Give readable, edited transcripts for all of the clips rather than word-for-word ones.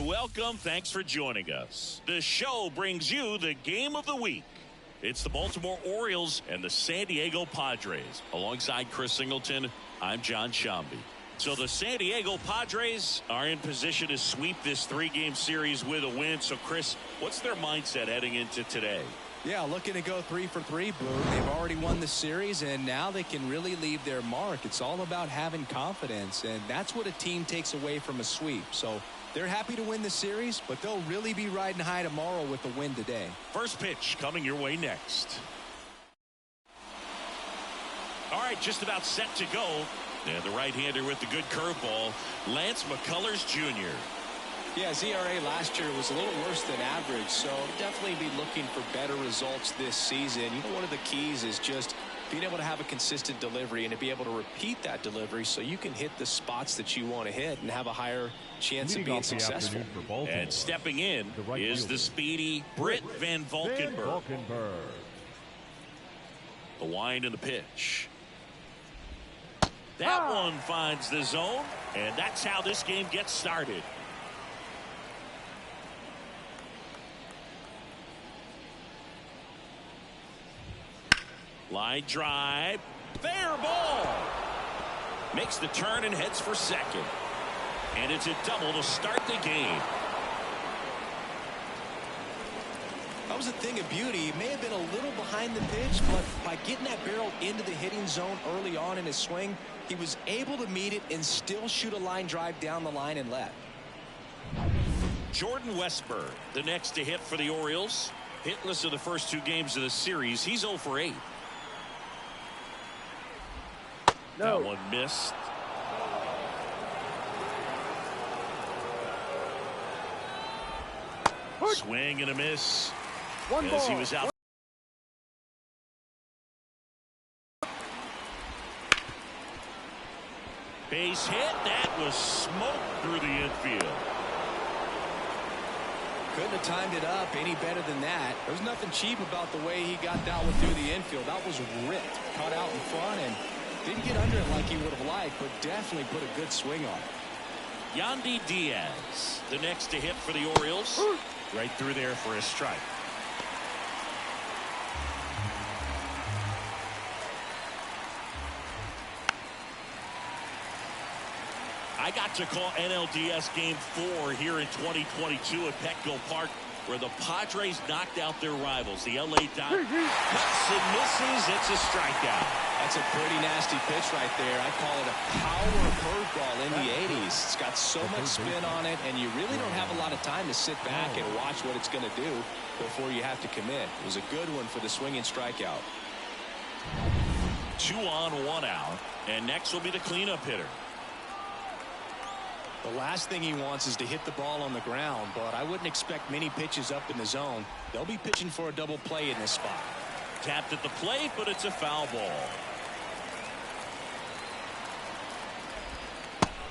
welcome. Thanks for joining us. The show brings you the game of the week. It's the Baltimore Orioles and the San Diego Padres. Alongside Chris Singleton, I'm John Shambi. So the San Diego Padres are in position to sweep this three-game series with a win. So, Chris, what's their mindset heading into today? Yeah, looking to go 3 for 3, Boo. They've already won the series, and now they can really leave their mark. It's all about having confidence, and that's what a team takes away from a sweep. So they're happy to win the series, but they'll really be riding high tomorrow with the win today. First pitch coming your way next. All right, just about set to go. And the right-hander with the good curveball, Lance McCullers Jr. Yeah, his ERA last year was a little worse than average, so definitely be looking for better results this season. You know, one of the keys is just being able to have a consistent delivery and to be able to repeat that delivery so you can hit the spots that you want to hit and have a higher chance of being successful. And stepping in is the speedy Britt Van Valkenburg. The wind and the pitch. That one finds the zone, and that's how this game gets started. Line drive, fair ball. Makes the turn and heads for second. And it's a double to start the game. That was a thing of beauty. He may have been a little behind the pitch, but by getting that barrel into the hitting zone early on in his swing, he was able to meet it and still shoot a line drive down the line and left. Jordan Westburg, the next to hit for the Orioles. Hitless of the first 2 games of the series. He's 0 for 8. No. That one missed. Swing and a miss. One ball. He was out. Base hit. That was smoked through the infield. Couldn't have timed it up any better than that. There's nothing cheap about the way he got that one through the infield. That was ripped, cut out in front, and didn't get under it like he would have liked, but definitely put a good swing on it. Yandy Diaz, the next to hit for the Orioles. Right through there for a strike. I got to call NLDS Game 4 here in 2022 at Petco Park, where the Padres knocked out their rivals, the LA Dodgers. Cuts and misses. It's a strikeout. That's a pretty nasty pitch right there. I call it a power curveball in the 80s. It's got so much spin on it, and you really don't have a lot of time to sit back and watch what it's going to do before you have to commit. It was a good one for the swinging strikeout. 2 on, 1 out, and next will be the cleanup hitter. The last thing he wants is to hit the ball on the ground, but I wouldn't expect many pitches up in the zone. They'll be pitching for a double play in this spot. Tapped at the plate, but it's a foul ball.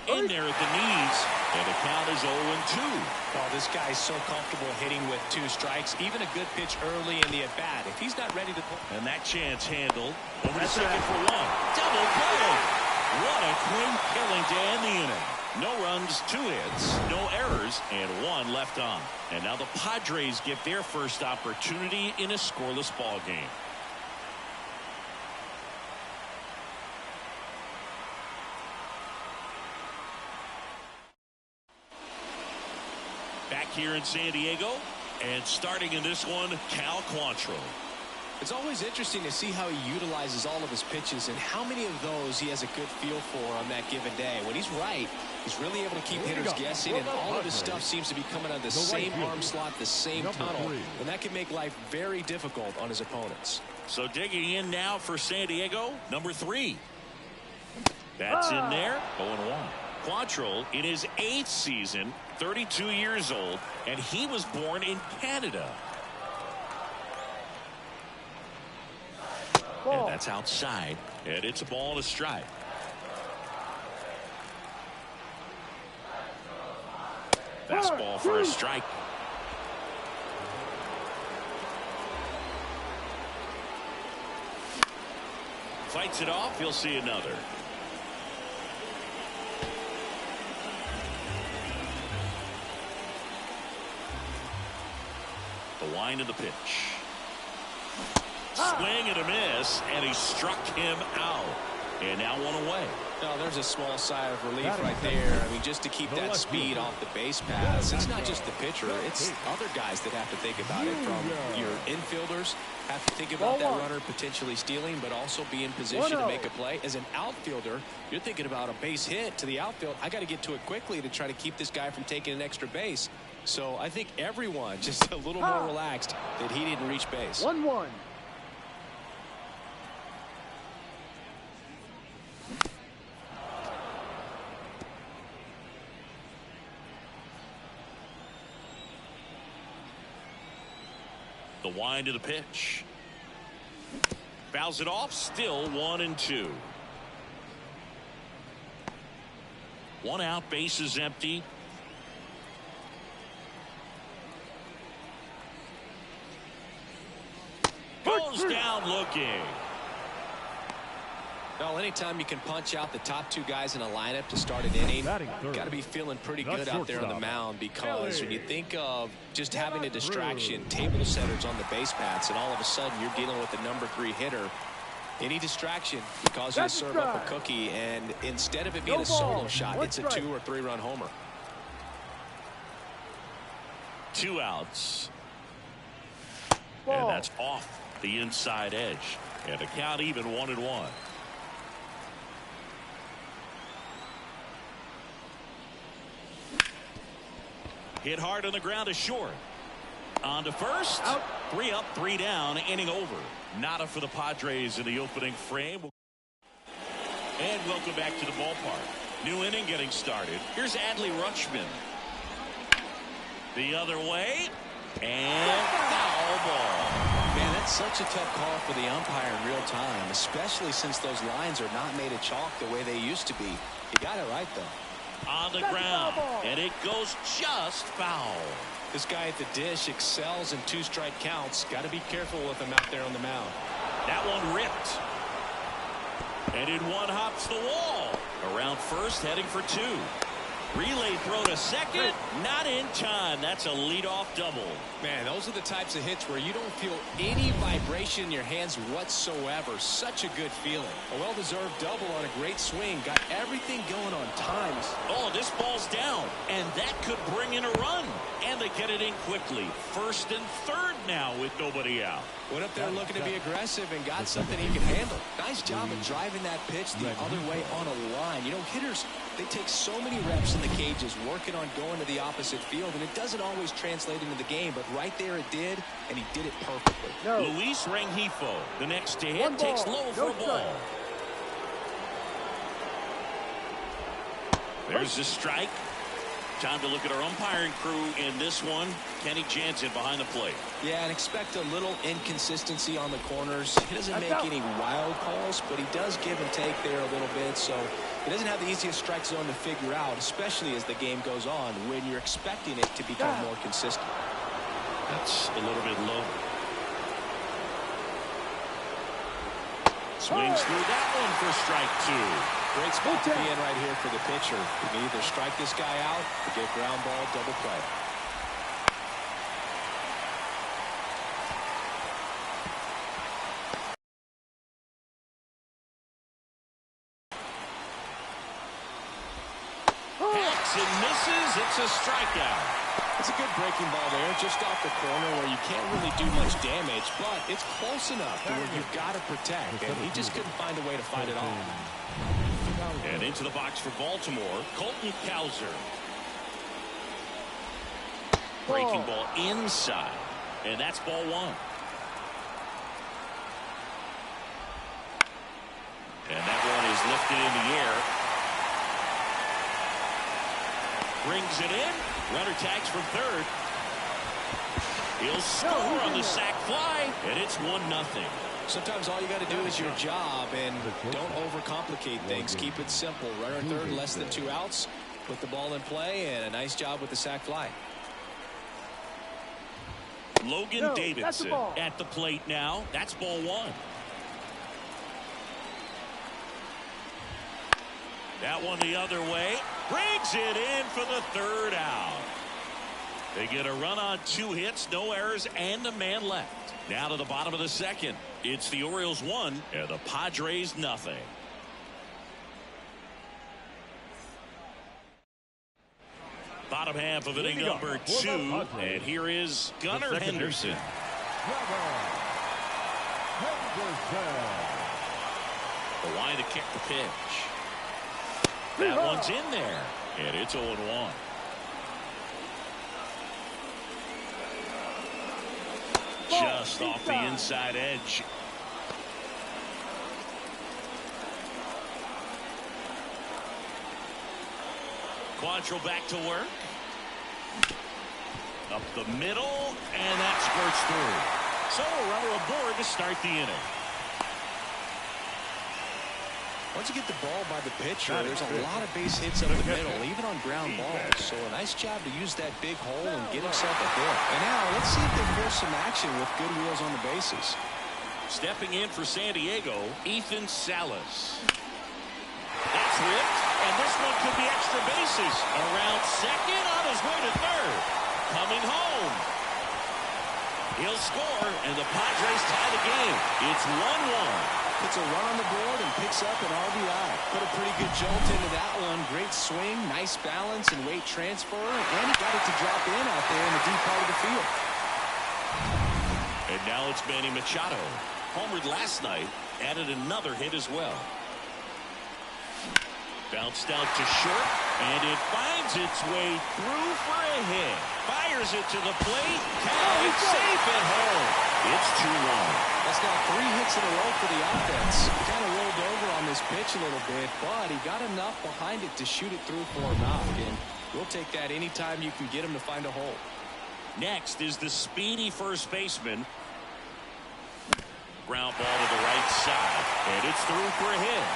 In there at the knees, and the count is 0-2. Oh, this guy's so comfortable hitting with 2 strikes, even a good pitch early in the at-bat. If he's not ready to pull. And that chance handled. Over to second for 1. Double play. What a clean killing to end the inning. No runs, 2 hits, no errors, and 1 left on. And now the Padres get their first opportunity in a scoreless ball game. Back here in San Diego, and starting in this one, Cal Quantrill. It's always interesting to see how he utilizes all of his pitches and how many of those he has a good feel for on that given day. When he's right, he's really able to keep hitters guessing, and all of his stuff seems to be coming out of the same arm slot, the same tunnel, and that can make life very difficult on his opponents. So digging in now for San Diego, number 3. That's in there, 0-1. Quantrill in his 8th season, 32 years old, and he was born in Canada. And that's outside, and it's a ball and a strike. Fastball for a strike. Fights it off. He'll see another. wind of the pitch. Swing and a miss, and he struck him out. And now one away. No, there's a small sigh of relief right there. I mean, just to keep that speed off the base paths. It's not just the pitcher. It's other guys that have to think about it. From your infielders have to think about that runner potentially stealing, but also be in position to make a play. As an outfielder, you're thinking about a base hit to the outfield. I got to get to it quickly to try to keep this guy from taking an extra base. So I think everyone just a little more relaxed that he didn't reach base. 1-1. The wind of the pitch. Fouls it off. Still 1-2. One out. Base is empty. Goes down looking. Well, anytime you can punch out the top two guys in a lineup to start an inning, got to be feeling pretty good out there on the mound, because when you think of just having a distraction, table setters on the base paths, and all of a sudden you're dealing with the #3 hitter, any distraction can cause you to serve up a cookie, and instead of it being a solo shot, it's a 2- or 3-run homer. 2 outs. And that's off the inside edge. And the count even 1-1. Hit hard on the ground to short. On to first. Out. 3 up, 3 down. Inning over. Nada for the Padres in the opening frame. And welcome back to the ballpark. New inning getting started. Here's Adley Rutschman. The other way. And foul ball. Man, that's such a tough call for the umpire in real time, especially since those lines are not made of chalk the way they used to be. He got it right, though. On the ground, and it goes just foul. This guy at the dish excels in 2-strike counts. Got to be careful with him out there on the mound. That one ripped. And in one hops the wall. Around first, heading for 2. Relay throw to second, not in time. That's a leadoff double. Man, those are the types of hits where you don't feel any vibration in your hands whatsoever. Such a good feeling. A well-deserved double on a great swing. Got everything going on times. Oh, this ball's down, and that could bring in a run. And they get it in quickly. First and third now with nobody out. Went up there looking to be aggressive and got something he can handle. Nice job of driving that pitch the other way on a line. You know, hitters, they take so many reps in the cages working on going to the opposite field, and it doesn't always translate into the game, but right there it did, and he did it perfectly. Luis Rengifo, the next to hit, takes low for a ball. There's the strike. Time to look at our umpiring crew in this one. Kenny Jansen behind the plate. Yeah, and expect a little inconsistency on the corners. He doesn't make any wild calls, but he does give and take there a little bit, so he doesn't have the easiest strike zone to figure out, especially as the game goes on, when you're expecting it to become more consistent. That's a little bit low. Swings through that one for strike 2. Great spot to be in right here for the pitcher. You can either strike this guy out or get ground ball, double play. Hacks and misses. It's a strikeout. It's a good breaking ball there, just off the corner where you can't really do much damage, but it's close enough to where you've got to protect, and he just couldn't find a way to fight it off. And into the box for Baltimore, Colton Cowser. Breaking ball inside, and that's ball 1. And that one is lifted in the air. Brings it in. Runner tags from third. He'll score on the sac fly, and it's 1-0. Sometimes all you got to do is your job, and don't overcomplicate things. Keep it simple. Runner third, less than 2 outs. Put the ball in play, and a nice job with the sac fly. Logan Davidson at the plate now. That's ball 1. That one the other way. Brings it in for the 3rd out. They get a run on 2 hits, no errors, and a man left. Now to the bottom of the second. It's the Orioles 1 and the Padres nothing. Bottom half of inning number 2, and here is Gunnar Henderson. The line to kick the pitch. That one's in there, and it's 0-1. Just off the inside edge. Quantrill back to work. Up the middle, and that squirts through. So a runner aboard to start the inning. Once you get the ball by the pitcher, there's a lot of base hits up the middle, even on ground balls. So a nice job to use that big hole and get himself a hit. And now let's see if they force some action with good wheels on the bases. Stepping in for San Diego, Ethan Salas. That's whipped, and this one could be extra bases. Around second, on his way to third. Coming home. He'll score, and the Padres tie the game. It's 1-1. Puts a run on the board and picks up an RBI. Put a pretty good jolt into that one. Great swing, nice balance and weight transfer, and he got it to drop in out there in the deep part of the field. And now it's Manny Machado. Homered last night, added another hit as well. Bounced out to short, and it finds its way through for a hit. Fires it to the plate. Tag safe at home. It's 2-1. That's got 3 hits in a row for the offense. He kind of rolled over on this pitch a little bit, but he got enough behind it to shoot it through for a knock. And we'll take that anytime you can get him to find a hole. Next is the speedy first baseman. Ground ball to the right side, and it's through for a hit.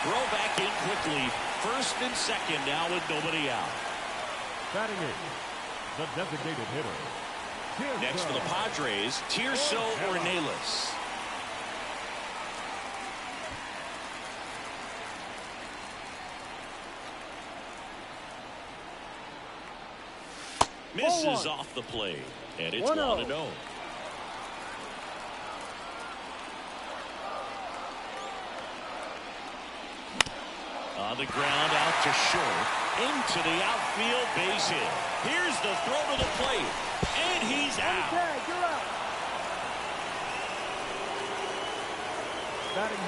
Throw back in quickly. First and second now with nobody out. Batting in, the designated hitter. Next for the Padres, Tirso Ornelas. Misses off the plate, and it's 1-0. On the ground, out to short, into the outfield, base hit. Here's the throw to the plate, and he's out.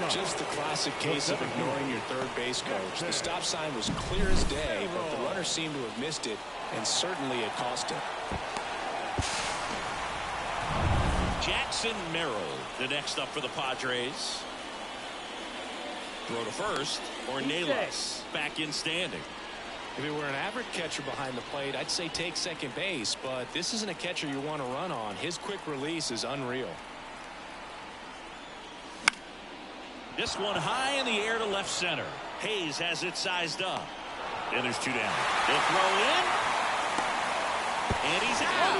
Just the classic case of ignoring your third base coach. The stop sign was clear as day, but the runner seemed to have missed it, and certainly it cost him. Jackson Merrill, the next up for the Padres. Throw to first, Ornelas back in standing. If it were an average catcher behind the plate, I'd say take second base, but this isn't a catcher you want to run on. His quick release is unreal. This one high in the air to left center. Hayes has it sized up. And there's 2 down. They'll throw in. And he's out.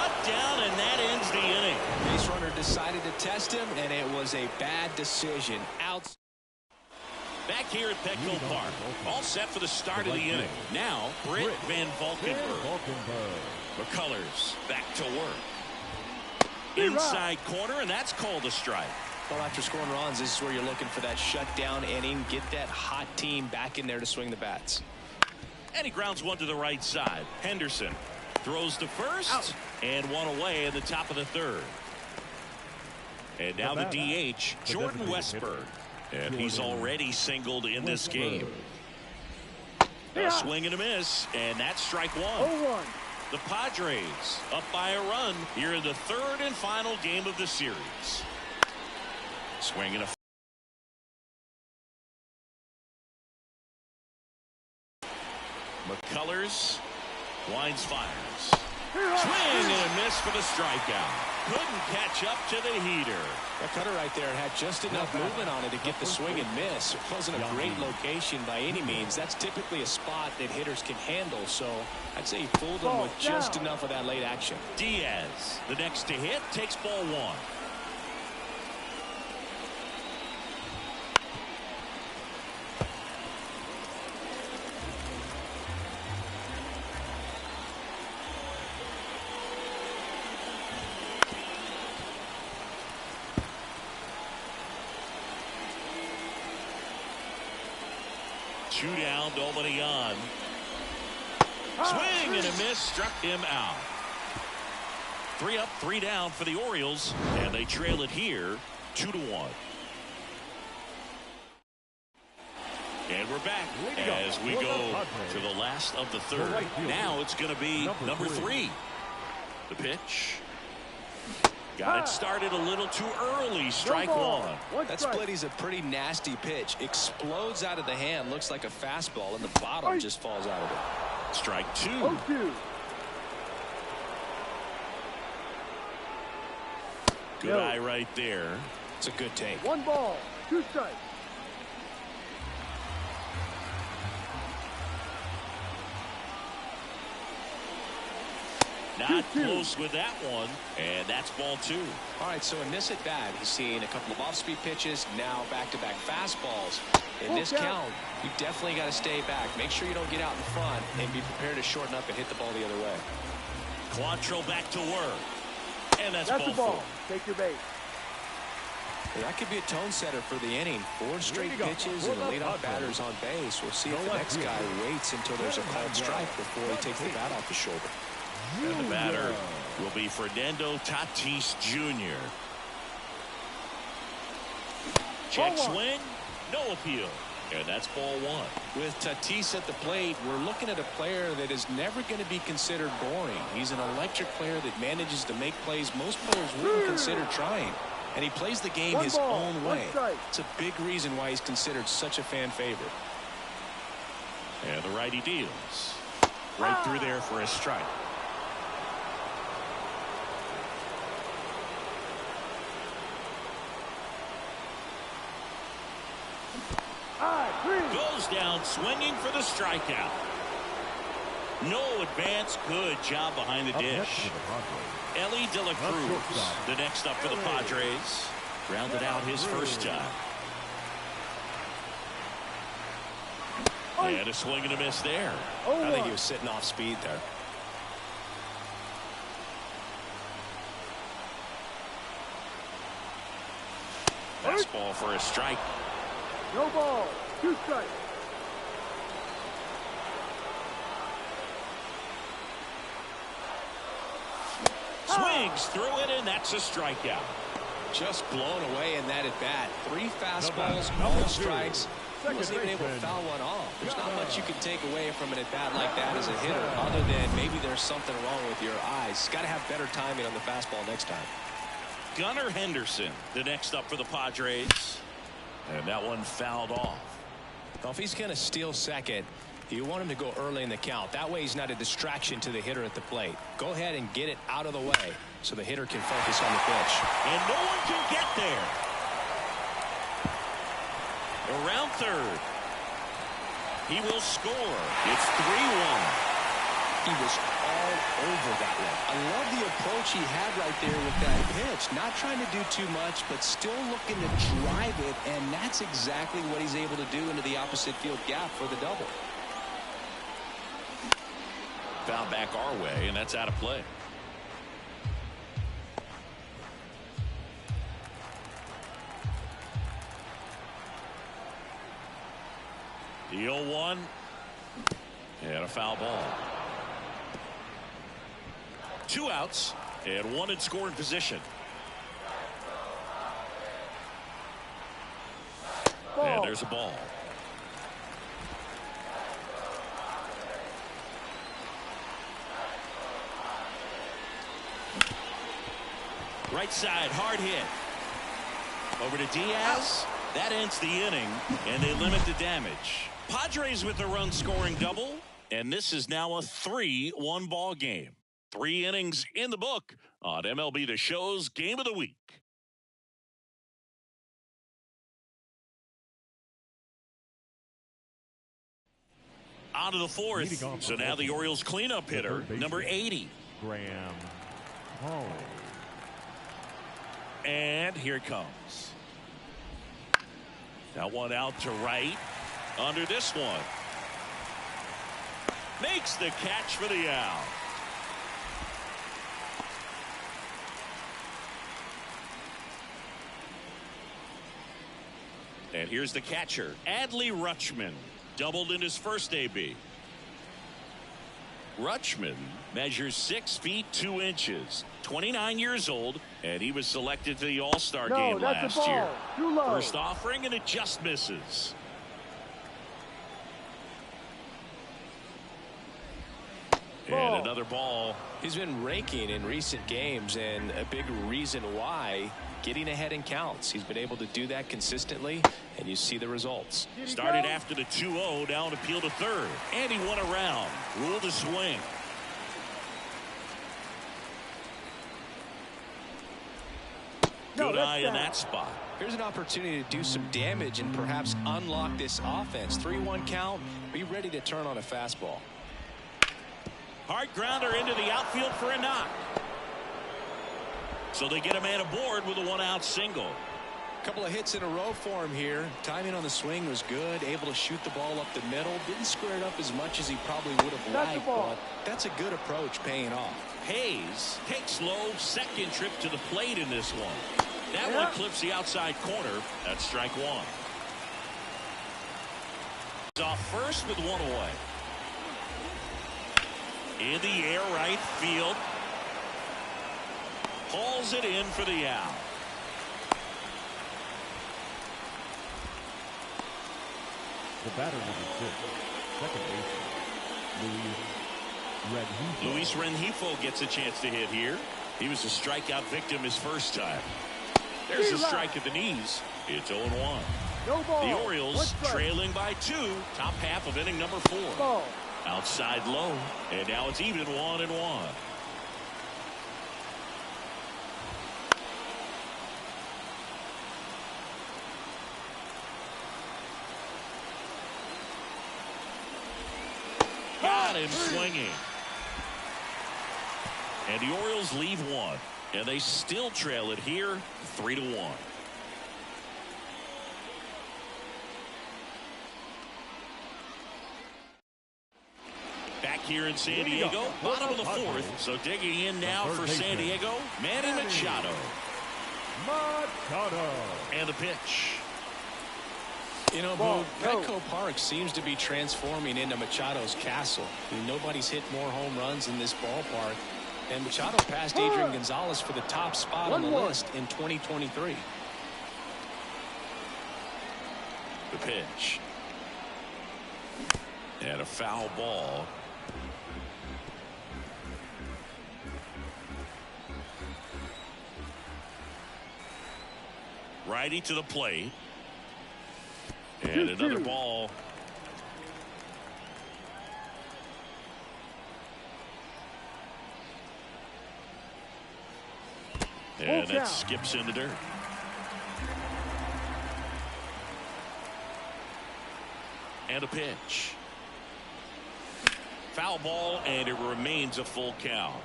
Up, down, and that ends the inning. Base runner decided to test him, and it was a bad decision. Out. Back here at Petco Park, all set for the start of the inning. Now, Britt Van Valkenburg. McCullers back to work. Inside corner, and that's called a strike. Well, after scoring runs, this is where you're looking for that shutdown inning. Get that hot team back in there to swing the bats. And he grounds one to the right side. Henderson throws to first, and one away in the top of the third. And now the DH, Jordan Westburg. And he's already singled in this game. A swing and a miss, and that's strike 1. The Padres up by a run here in the third and final game of the series. Swing and a McCullers winds, fires. Swing and a miss for the strikeout. Couldn't catch up to the heater. That cutter right there had just enough movement on it to get the swing and miss. It wasn't a great location by any means. That's typically a spot that hitters can handle, so I'd say he fooled him with just enough of that late action. Diaz, the next to hit, takes ball 1. 2 down, nobody on. Swing and a miss, struck him out. 3 up, 3 down for the Orioles, and they trail it here 2-1. And we're back as we go to the last of the third. Now it's going to be number 3. The pitch. Got it started a little too early. Strike one. That splitty's a pretty nasty pitch. Explodes out of the hand. Looks like a fastball, and the bottom just falls out of it. Strike 2. Good eye right there. It's a good take. 1 ball, 2 strikes. Not close with that one, and that's ball 2. All right, so in this at bat, he's seen a couple of off-speed pitches, now back-to-back fastballs. In this count, you definitely got to stay back. Make sure you don't get out in front, and be prepared to shorten up and hit the ball the other way. Quantrill back to work, and that's the ball. 4. Take your base. Well, that could be a tone setter for the inning. 4 straight pitches and the leadoff batter's on base. We'll see if the next guy waits until there's a called strike before he takes the bat off the shoulder. And the batter will be Fernando Tatis Jr. Check swing, no appeal. And that's ball 1. With Tatis at the plate, we're looking at a player that is never going to be considered boring. He's an electric player that manages to make plays most players wouldn't consider trying. And he plays the game his own way. It's a big reason why he's considered such a fan favorite. And the righty deals. Right through there for a strike. Goes down swinging for the strikeout. No advance. Good job behind the dish. Ellie De La Cruz, the next up for the Padres. Grounded out his first time. And a swing and a miss there. I think he was sitting off speed there. Fastball for a strike. No ball, 2 strikes. Swings through it, and that's a strikeout. Just blown away in that at bat. 3 fastballs, all strikes. He wasn't even able to foul one off. There's not much you can take away from an at bat like that as a hitter, other than maybe there's something wrong with your eyes. Got to have better timing on the fastball next time. Gunnar Henderson, the next up for the Padres. And that one fouled off. Well, if he's going to steal second, you want him to go early in the count. That way he's not a distraction to the hitter at the plate. Go ahead and get it out of the way so the hitter can focus on the pitch. And no one can get there. Around third. He will score. It's 3-1. He was all over that one. I love the approach he had right there with that pitch. Not trying to do too much, but still looking to drive it, and that's exactly what he's able to do into the opposite field gap for the double. Foul back our way, and that's out of play. The 0-1 and a foul ball. 2 outs and 1 in scoring position. And there's a ball. Right side, hard hit. Over to Diaz. That ends the inning, and they limit the damage. Padres with a run-scoring double, and this is now a 3-1 ball game. 3 innings in the book on MLB The Show's Game of the Week. On to the 4th. So now the Orioles cleanup hitter, number 80. Graham Hall. And here it comes. That one out to right. Under this one. Makes the catch for the out. And here's the catcher, Adley Rutschman. doubled in his first AB. Rutschman measures 6 feet 2 inches, 29 years old, and he was selected to the All-Star game last year. Too low. First offering, and it just misses. And another ball. He's been raking in recent games, and a big reason why, getting ahead in counts. He's been able to do that consistently, and you see the results. Started after the 2-0, now an appeal to third. And he won around. Ruled a swing. Good eye in that spot. Here's an opportunity to do some damage and perhaps unlock this offense. 3-1 count. Be ready to turn on a fastball. Hard grounder into the outfield for a knock. So they get a man aboard with a 1-out single. A couple of hits in a row for him here. Timing on the swing was good. Able to shoot the ball up the middle. Didn't square it up as much as he probably would have liked, but that's a good approach paying off. Hayes takes low, second trip to the plate in this one. That one clips the outside corner. That's strike one. Off first with one away. In the air, right field. Hauls it in for the out. The batter number 6, second baseman, Luis Rengifo gets a chance to hit here. He was a strikeout victim his first time. There's a strike at the knees. It's 0-1. No ball. The Orioles trailing by 2, top half of inning number 4. Ball. Outside low, and now it's even 1-1. Got him swinging. And the Orioles leave one, and they still trail it here 3-1. Back here in San Diego, bottom of the 4th. So digging in now for San Diego, Manny Machado. And the pitch. You know, Boone, Petco Park seems to be transforming into Machado's castle. I mean, nobody's hit more home runs in this ballpark. And Machado passed Adrian Gonzalez for the top spot on the list in 2023. The pitch. And a foul ball. Righty to the plate. And another ball. And that skips in the dirt. And a pitch. Foul ball, and it remains a full count.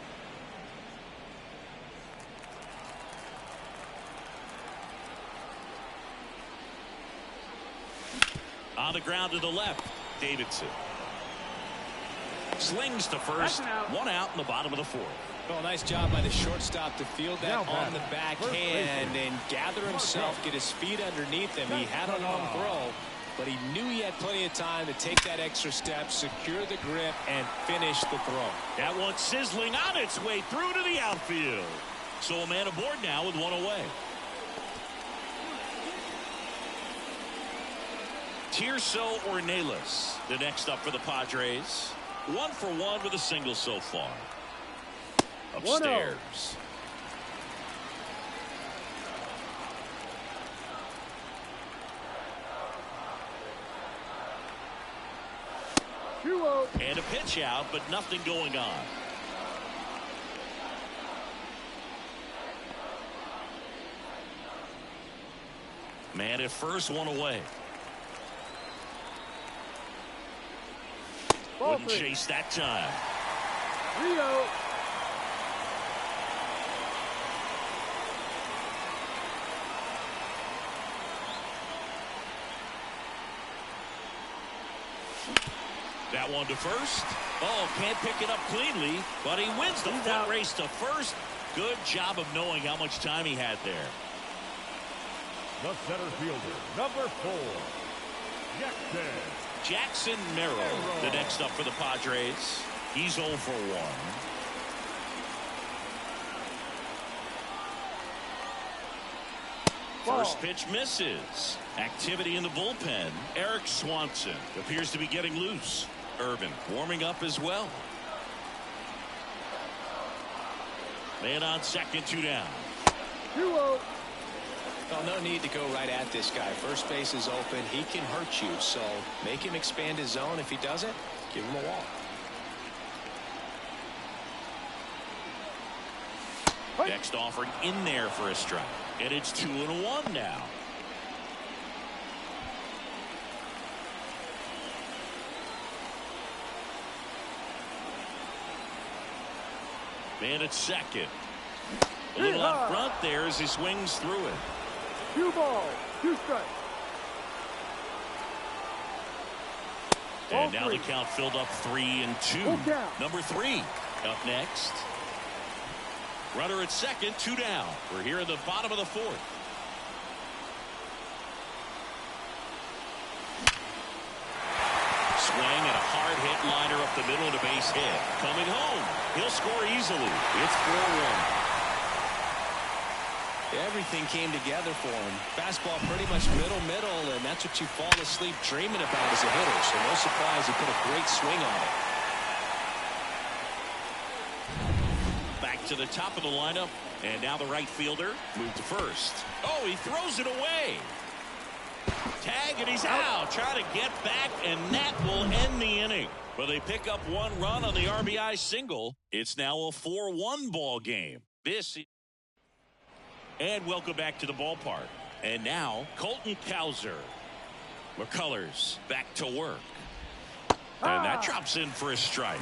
On the ground to the left, Davidson. Slings to first, 1 out in the bottom of the 4th. Well, nice job by the shortstop to field that on the backhand and gather himself, get his feet underneath him. He had a long throw, but he knew he had plenty of time to take that extra step, secure the grip, and finish the throw. That one sizzling on its way through to the outfield. So a man aboard now with 1 away. Tirso Ornelas, the next up for the Padres. 1 for 1 with a single so far. Upstairs. And a pitch out, but nothing going on. Man at first, 1 away. Wouldn't chase that time. Rio. That one to first. Oh, can't pick it up cleanly, but he wins the foot race to first. Good job of knowing how much time he had there. The center fielder, number 4, Jackson. Jackson Merrill, the next up for the Padres. He's 0 for 1. First pitch misses. Activity in the bullpen. Eric Swanson appears to be getting loose. Irvin warming up as well. Man on second, 2 down. 2-0. Well, no need to go right at this guy. First base is open. He can hurt you, so make him expand his zone. If he doesn't, give him a walk. Next offering in there for a strike. And it's 2-1 now. Man at second. A little out front there as he swings through it. 2 balls, 2 strikes. And now the count filled up 3-2. Number 3 up next. Runner at second, 2 down. We're here at the bottom of the 4th. Swing and a hard hit liner up the middle of the base hit. Coming home. He'll score easily. It's 4-1. Everything came together for him. Fastball pretty much middle, and that's what you fall asleep dreaming about as a hitter. So no surprise he put a great swing on it. Back to the top of the lineup, and now the right fielder moved to first. Oh, he throws it away. Tag, and he's out. Trying to get back, and that will end the inning. But they pick up 1 run on the RBI single. It's now a 4-1 ball game. And welcome back to the ballpark. And now Colton Cowser. McCullers back to work. And that drops in for a strike.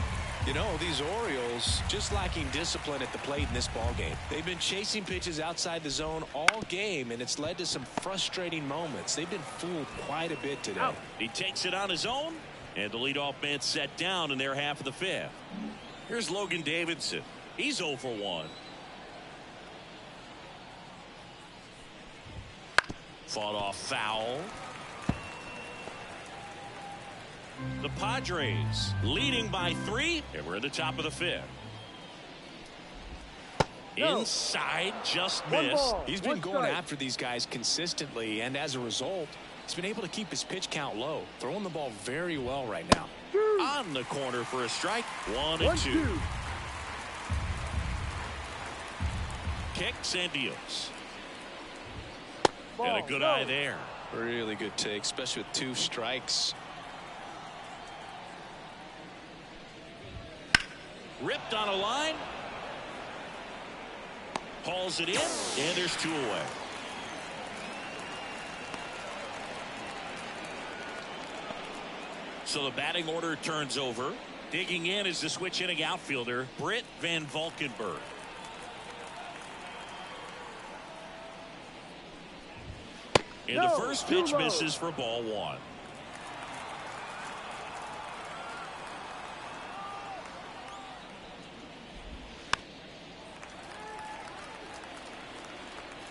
You know, these Orioles just lacking discipline at the plate in this ball game. They've been chasing pitches outside the zone all game, and it's led to some frustrating moments. They've been fooled quite a bit today. He takes it on his own, and the leadoff man set down in their half of the 5th. Here's Logan Davidson. He's 0 for 1. Fought off foul. The Padres leading by 3, and we're at the top of the 5th. Inside, just missed. He's been going after these guys consistently, and as a result, he's been able to keep his pitch count low, throwing the ball very well right now. On the corner for a strike. 1-2. Kicks and deals. And a good eye there. Really good take, especially with 2 strikes. Ripped on a line. Hauls it in, and there's 2 away. So the batting order turns over. Digging in is the switch hitting outfielder, Britt Van Valkenburg. And the first pitch misses for ball 1.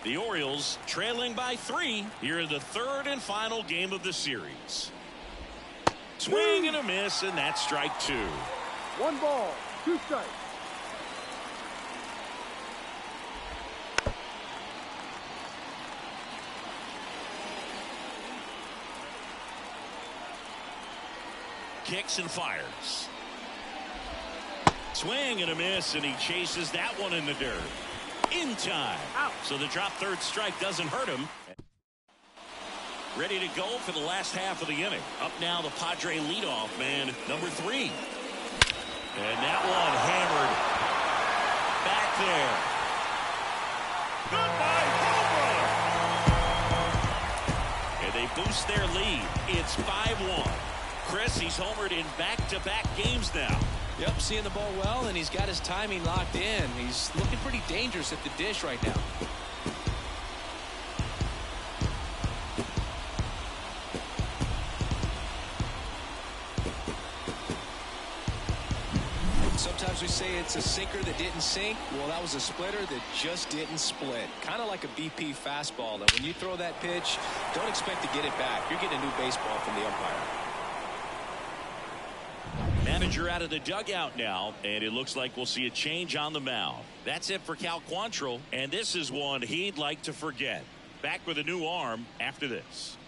The Orioles trailing by 3 here in the 3rd and final game of the series. Swing and a miss, and that's strike 2. 1 ball, 2 strikes. Kicks and fires. Swing and a miss, and he chases that one in the dirt. In time. So the drop 3rd strike doesn't hurt him. Ready to go for the last half of the inning. Up now the Padre leadoff man, number 3. And that one hammered back there. Goodbye, home run. And they boost their lead. It's 5-1. Chris, he's homered in back-to-back games now. Yep, seeing the ball well, and he's got his timing locked in. He's looking pretty dangerous at the dish right now. Sometimes we say it's a sinker that didn't sink. Well, that was a splitter that just didn't split. Kind of like a BP fastball, that when you throw that pitch, don't expect to get it back. You're getting a new baseball from the umpire. Manager out of the dugout now, and it looks like we'll see a change on the mound. That's it for Cal Quantrill, and this is one he'd like to forget. Back with a new arm after this.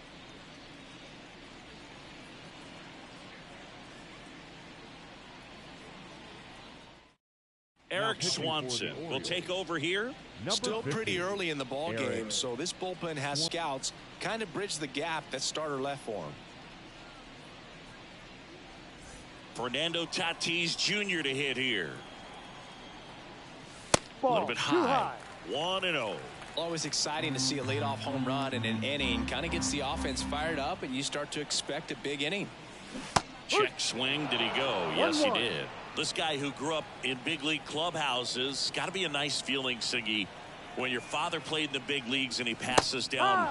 Eric Swanson will take over here. Still pretty early in the ball game, so this bullpen has scouts kind of bridge the gap that starter left for him. Fernando Tatis Jr. to hit here. Ball, a little bit high. 1-0. Always exciting to see a leadoff home run in an inning. Kind of gets the offense fired up, and you start to expect a big inning. Check swing. Did he go? Yes, he did. This guy who grew up in big league clubhouses, got to be a nice feeling, Siggy, when your father played in the big leagues and he passes down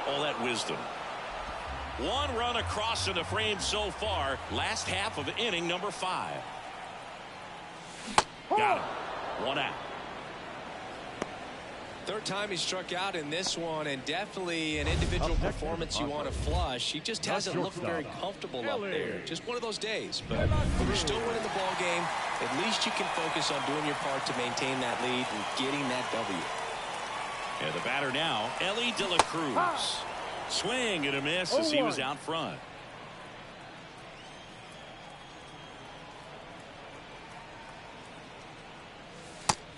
all that wisdom. One run across in the frame so far. Last half of inning number 5. Got him. 1 out. Third time he struck out in this one, and definitely an individual performance you want to flush. He just hasn't looked very comfortable up there. Just one of those days. But you're still winning the ball game. At least you can focus on doing your part to maintain that lead and getting that W. And the batter now, Ellie De La Cruz. Swing and a miss as he was out front.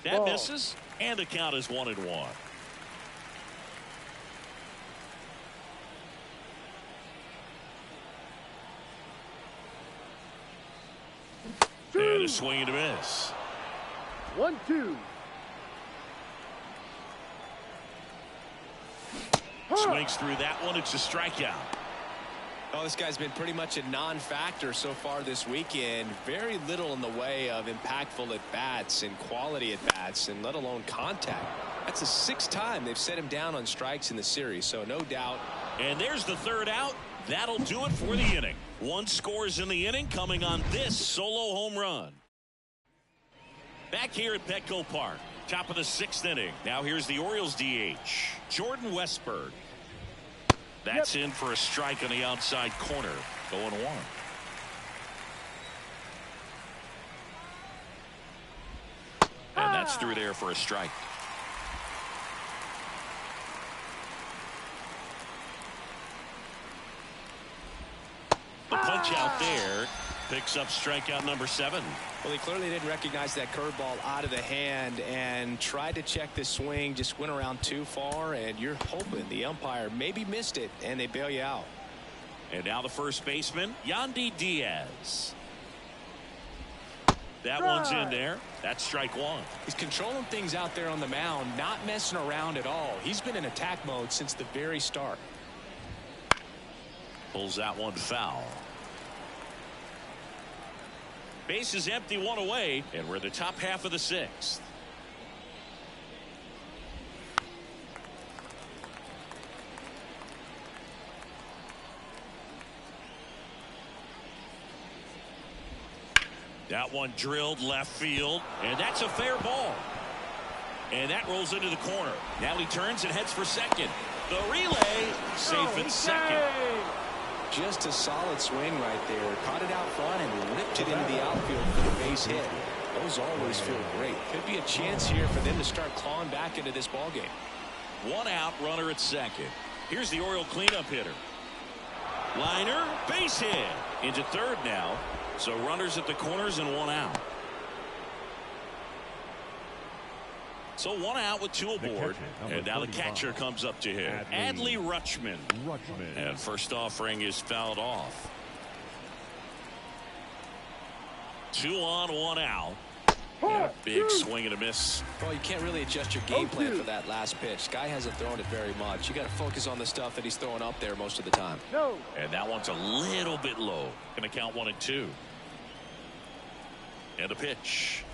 That misses, and the count is 1-1. And a swing and a miss. 1-2. Swings through that one. It's a strikeout. Oh, this guy's been pretty much a non-factor so far this weekend. Very little in the way of impactful at-bats and quality at-bats, and let alone contact. That's the 6th time they've set him down on strikes in the series, so no doubt. And there's the 3rd out. That'll do it for the inning. 1 scores in the inning coming on this solo home run. Back here at Petco Park, top of the 6th inning. Now here's the Orioles DH, Jordan Westburg. That's in for a strike on the outside corner. 0-1. And that's through there for a strike. The punch out there picks up strikeout number 7. Well, he clearly didn't recognize that curveball out of the hand and tried to check the swing, just went around too far, and you're hoping the umpire maybe missed it and they bail you out. And now the first baseman, Yandy Diaz. That one's in there. That's strike 1. He's controlling things out there on the mound, not messing around at all. He's been in attack mode since the very start. Pulls that one foul. Base is empty, 1 away, and we're the top half of the 6th. That one drilled left field, and that's a fair ball. And that rolls into the corner. Now he turns and heads for second. The relay, safe at second. Just a solid swing right there. Caught it out front and ripped it into the outfield for the base hit. Those always feel great. Could be a chance here for them to start clawing back into this ball game. 1 out, runner at second. Here's the Oriole cleanup hitter. Liner, base hit. Into 3rd now. So runners at the corners and 1 out. So 1 out with 2 aboard. And now the catcher comes up to hit. Adley Rutschman. And first offering is fouled off. 2 on, 1 out. And a big swing and a miss. Well, you can't really adjust your game plan for that last pitch. Guy hasn't thrown it very much. You got to focus on the stuff that he's throwing up there most of the time. No. And that one's a little bit low. Going to count 1 and 2. And a pitch.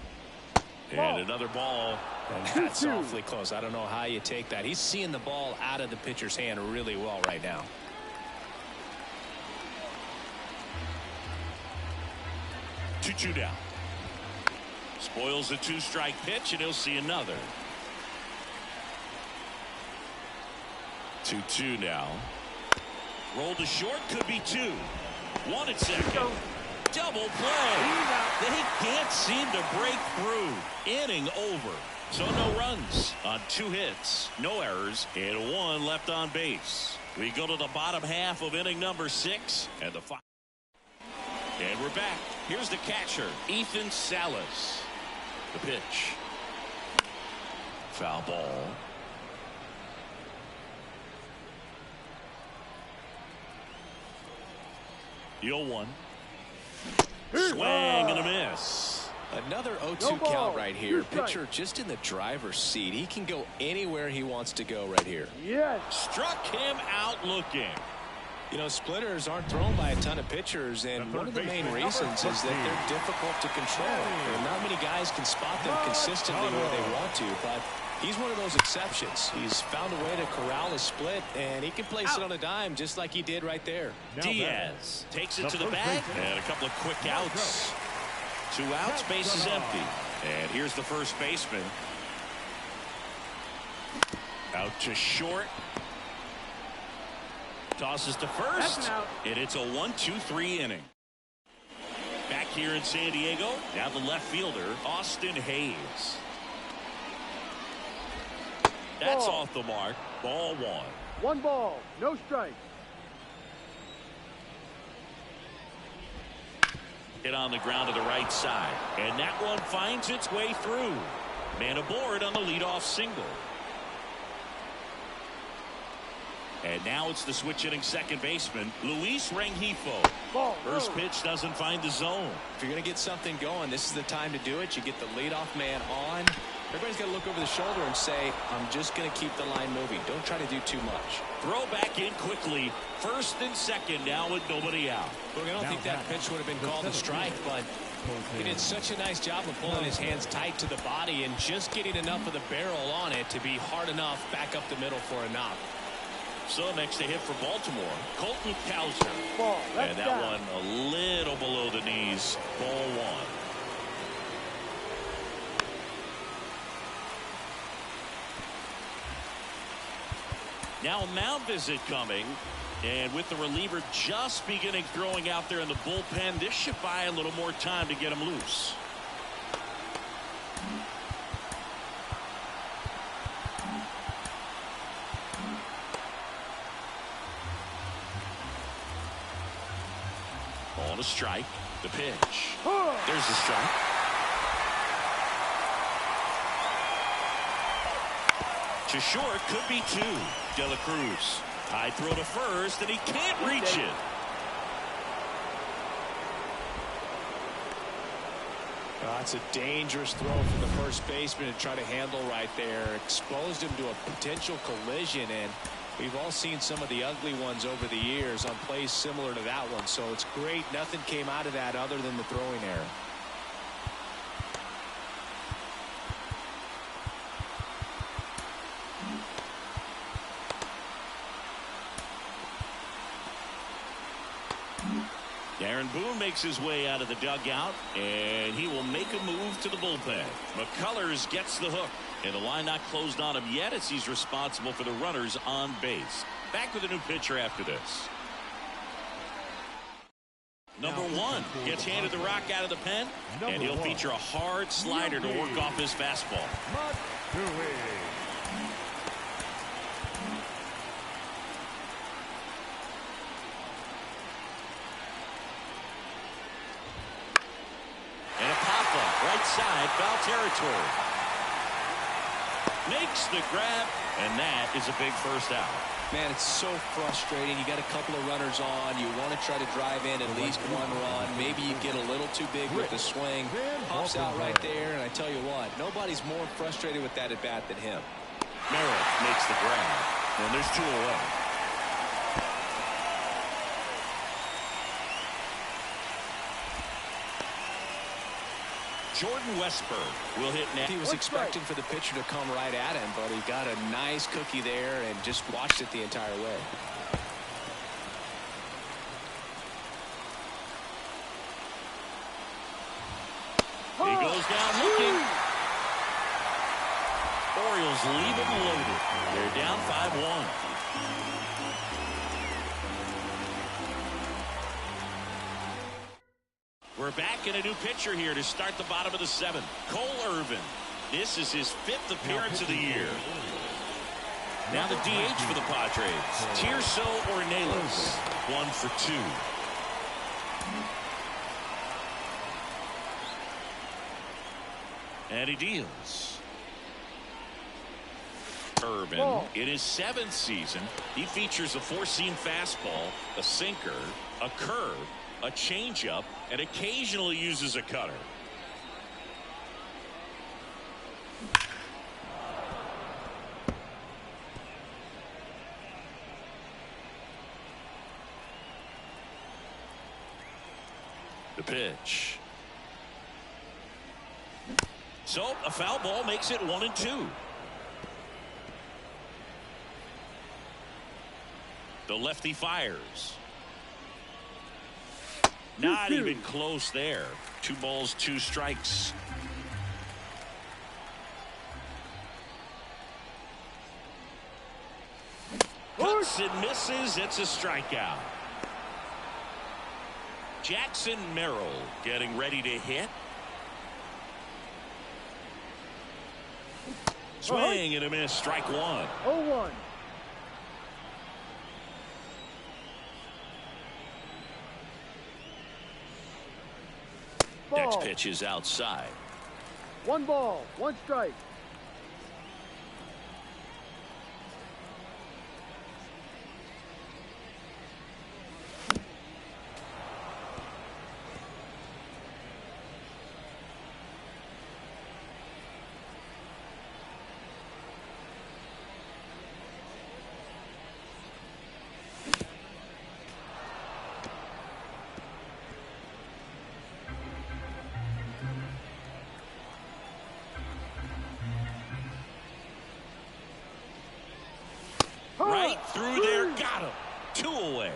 And another ball. And that's awfully close. I don't know how you take that. He's seeing the ball out of the pitcher's hand really well right now. Two down. Spoils a 2-strike pitch, and he'll see another. 2-2 now. Rolled to short, could be 2. 1 at second. Double play. They can't seem to break through. Inning over. So no runs on 2 hits, no errors, and 1 left on base. We go to the bottom half of inning number 6, and we're back. Here's the catcher, Ethan Salas. The pitch. Foul ball. The 0-1. Swing and a miss. Another 0-2 count right here. Pitcher just in the driver's seat. He can go anywhere he wants to go right here. Yes. Struck him out looking. You know, splitters aren't thrown by a ton of pitchers, and one of the main reasons is that they're difficult to control. And not many guys can spot them consistently where they want to, but he's one of those exceptions. He's found a way to corral a split, and he can place it on a dime just like he did right there. Diaz takes it to the bag, and a couple of quick outs. 2 outs, base is empty. And here's the first baseman. Out to short. Tosses to first. And it's a 1-2-3 inning. Back here in San Diego, now the left fielder, Austin Hayes. That's off the mark. Ball 1. 1 ball, no strike. Hit on the ground to the right side. And that one finds its way through. Man aboard on the leadoff single. And now it's the switch hitting second baseman, Luis Rengifo. First pitch doesn't find the zone. If you're going to get something going, this is the time to do it. You get the leadoff man on. Everybody's got to look over the shoulder and say, I'm just going to keep the line moving. Don't try to do too much. Throw back in quickly. First and second now with nobody out. Look, I don't think that pitch would have been called a strike, but he did such a nice job of pulling his hands tight to the body and just getting enough of the barrel on it to be hard enough back up the middle for a knock. So next to hit for Baltimore, Colton Cowser. And that one a little below the knees. Ball 1. Now a mound visit coming. And with the reliever just beginning throwing out there in the bullpen, this should buy a little more time to get him loose. On a strike, the pitch. There's the strike. To short, could be 2. De La Cruz. High throw to first, and he can't reach it. That's a dangerous throw from the first baseman to try to handle right there. Exposed him to a potential collision, and we've all seen some of the ugly ones over the years on plays similar to that one. So it's great nothing came out of that other than the throwing error. Aaron Boone makes his way out of the dugout, and he will make a move to the bullpen. McCullers gets the hook, and the line not closed on him yet as he's responsible for the runners on base. Back with a new pitcher after this. Number 1 gets handed the rock out of the pen, and he'll feature a hard slider to work off his fastball. Side, foul territory. Makes the grab, and that is a big first out. Man, it's so frustrating. You got a couple of runners on. You want to try to drive in at least 1 run. Maybe you get a little too big with the swing. Pops out right there, and I tell you what, nobody's more frustrated with that at bat than him. Merrill makes the grab, and there's 2 away. Jordan Westberg will hit next. He was expecting for the pitcher to come right at him, but he got a nice cookie there and just watched it the entire way. He goes down looking. Orioles leave him loaded. They're down 5-1. We're back in a new pitcher here to start the bottom of the 7th. Cole Irvin. This is his 5th appearance of the year. Now the DH for the Padres. Tirso Ornelas. 1 for 2. And he deals. Irvin, in his 7th season, he features a 4-seam fastball, a sinker, a curve, a changeup, and occasionally uses a cutter. The pitch. So a foul ball makes it 1-2. The lefty fires. Not even close there. 2 balls, 2 strikes. Cuts and misses. It's a strikeout. Jackson Merrill getting ready to hit. Swing and a miss. Strike 1. 0-1. Next pitch is outside. 1 ball, 1 strike. Right through there, got him. 2 away.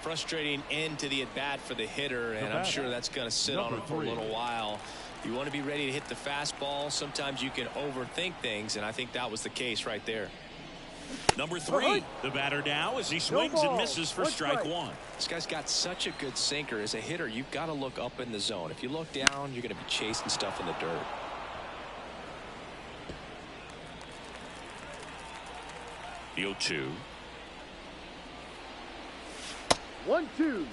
Frustrating end to the at-bat for the hitter, and I'm sure that's going to sit on him for a little while. You want to be ready to hit the fastball. Sometimes you can overthink things, and I think that was the case right there. Number 3, the batter now as he swings and misses for strike 1. This guy's got such a good sinker. As a hitter, you've got to look up in the zone. If you look down, you're going to be chasing stuff in the dirt. The 0-2. 1-2.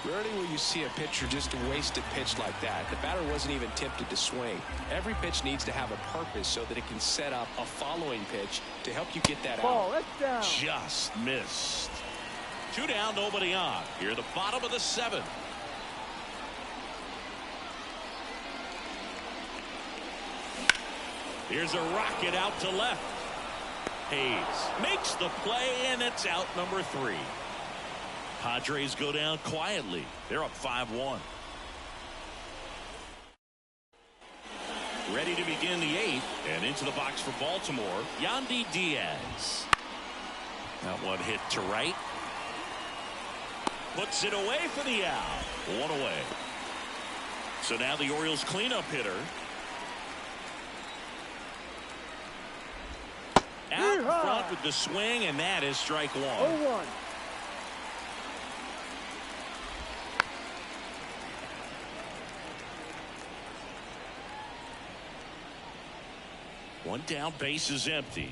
Rarely will you see a pitcher just waste a pitch like that. The batter wasn't even tempted to swing. Every pitch needs to have a purpose so that it can set up a following pitch to help you get that Ball, out. that's down. Just missed. 2 down, nobody on. Here at the bottom of the 7th. Here's a rocket out to left. Hayes makes the play, and it's out number 3. Padres go down quietly. They're up 5-1. Ready to begin the 8th, and into the box for Baltimore, Yandy Diaz. That one hit to right. Puts it away for the out. 1 away. So now the Orioles cleanup hitter. Out front with the swing, and that is strike 1. 0-1. One down, base is empty.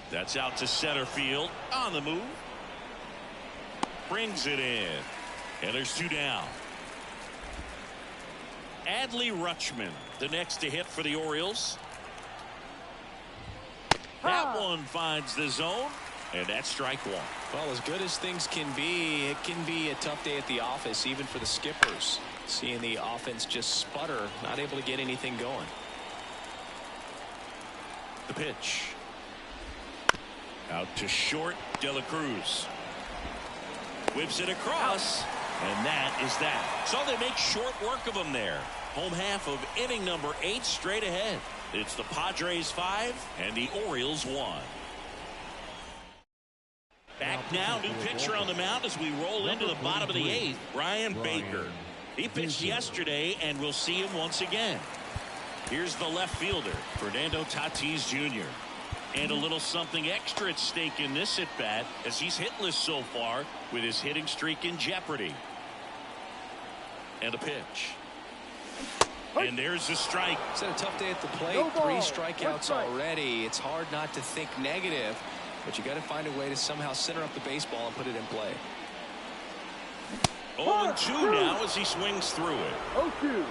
That's out to center field. On the move. Brings it in. And there's 2 down. Adley Rutschman, the next to hit for the Orioles. That one finds the zone, and that's strike 1. Well, as good as things can be, it can be a tough day at the office, even for the skippers. Seeing the offense just sputter, not able to get anything going. The pitch. Out to short, De La Cruz. Whips it across, and that is that. So they make short work of him there. Home half of inning number 8 straight ahead. It's the Padres 5 and the Orioles 1. Back now, new pitcher on the mound as we roll into the bottom of the 8th, Brian Baker. He pitched yesterday, and we'll see him once again. Here's the left fielder, Fernando Tatis Jr. And a little something extra at stake in this at-bat as he's hitless so far with his hitting streak in jeopardy. And a pitch. And there's the strike. It's had a tough day at the plate. No ball. 3 strikeouts already. It's hard not to think negative, but you got to find a way to somehow center up the baseball and put it in play. 0-2 now as he swings through it. 0-2.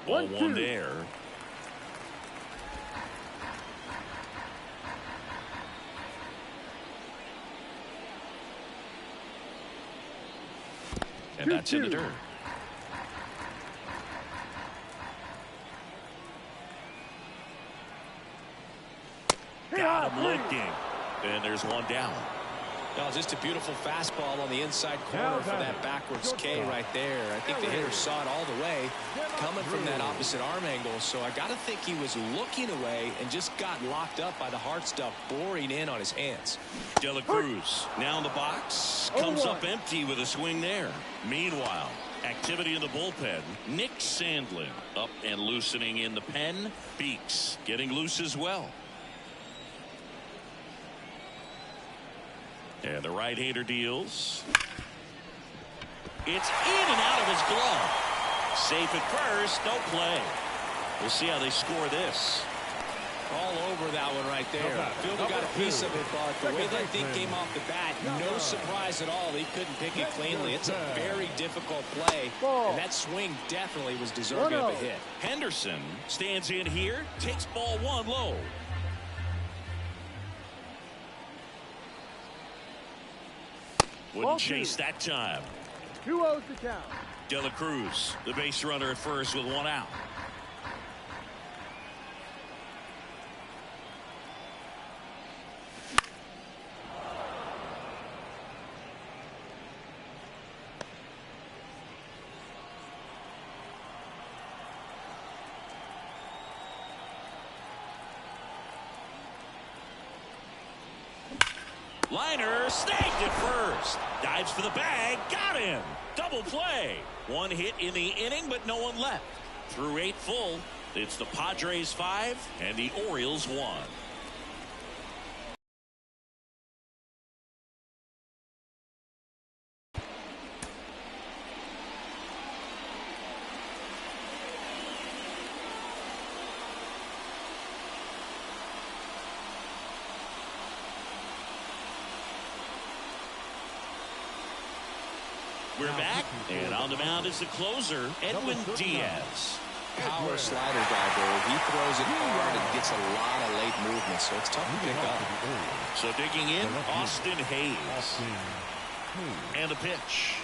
Ball 1 there. And that's in the dirt. Got him looking. And there's 1 down. No, just a beautiful fastball on the inside corner for that backwards K right there. I think the hitter saw it all the way coming from that opposite arm angle. So I got to think he was looking away and just got locked up by the hard stuff boring in on his hands. De La Cruz now in the box. Comes up empty with a swing there. Meanwhile, activity in the bullpen. Nick Sandlin up and loosening in the pen. Beeks getting loose as well. And the right-hander deals. It's in and out of his glove. Safe at first, no play. We'll see how they score this. All over that one right there. Fielder got a piece of it, but the way that thing came off the bat, no surprise at all. He couldn't pick it cleanly. It's a very difficult play, and that swing definitely was deserving of a hit. Henderson stands in here, takes ball 1 low. Wouldn't chase that time. 2-0 to count. De La Cruz, the base runner at first with 1 out. Liner snagged at first. Dives for the bag. Got him. Double play. 1 hit in the inning, but no one left. Through 8 full, it's the Padres 5 and the Orioles 1. We're back, and on the mound is the closer, Edwin Diaz. Power slider guy, Barry. He throws it hard and gets a lot of late movement, so it's tough to pick up. So digging in, Austin Hayes. And a pitch.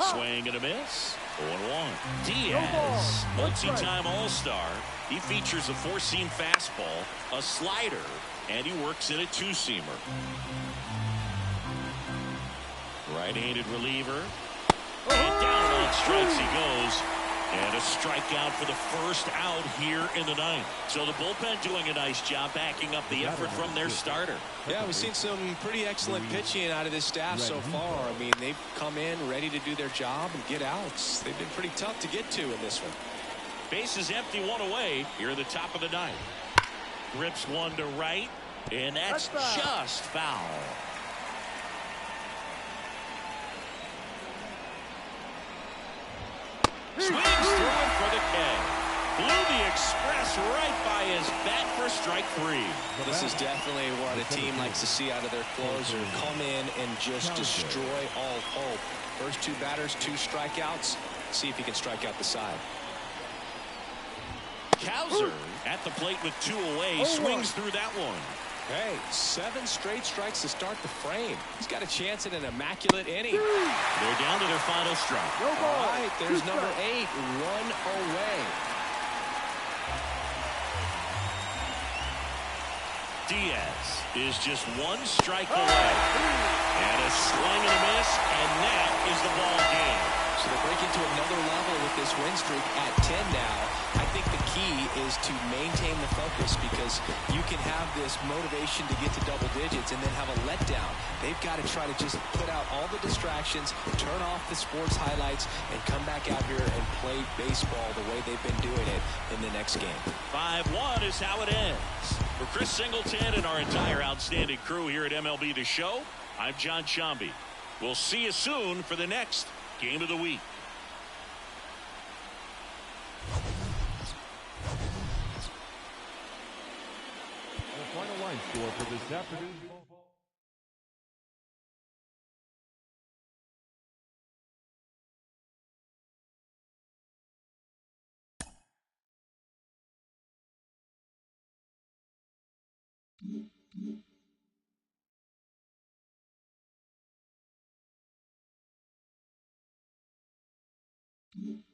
Swing and a miss. 0-1. Diaz, multi-time All-Star. He features a 4-seam fastball, a slider, and he works in a 2-seamer. Right-handed reliever. And down on strikes he goes. And a strikeout for the first out here in the 9th. So the bullpen doing a nice job backing up the effort from their starter. Yeah, we've seen some pretty excellent pitching out of this staff so far. I mean, they've come in ready to do their job and get outs. They've been pretty tough to get to in this one. Bases empty, 1 away here in the top of the 9th. Rips 1 to right, and that's just foul. Swings through it for the K. Blew the express right by his bat for strike 3. This is definitely what a team likes to see out of their closer. Come in and just destroy all hope. First 2 batters, 2 strikeouts. See if he can strike out the side. Cowser at the plate with 2 away. Swings through that one. Hey, 7 straight strikes to start the frame. He's got a chance at an immaculate inning. They're down to their final strike. All right, there's number 8, 1 away. Diaz is just 1 strike away. And a swing and a miss, and that is the ball game. So they break into another level with this win streak at 10 now. I think the key is to maintain the focus, because you can have this motivation to get to double digits and then have a letdown. They've got to try to just put out all the distractions, turn off the sports highlights, and come back out here and play baseball the way they've been doing it in the next game. 5-1 is how it ends. For Chris Singleton and our entire outstanding crew here at MLB The Show, I'm John Shambi. We'll see you soon for the next Game of the Week. The final line score for this afternoon's ball. Mm-hmm.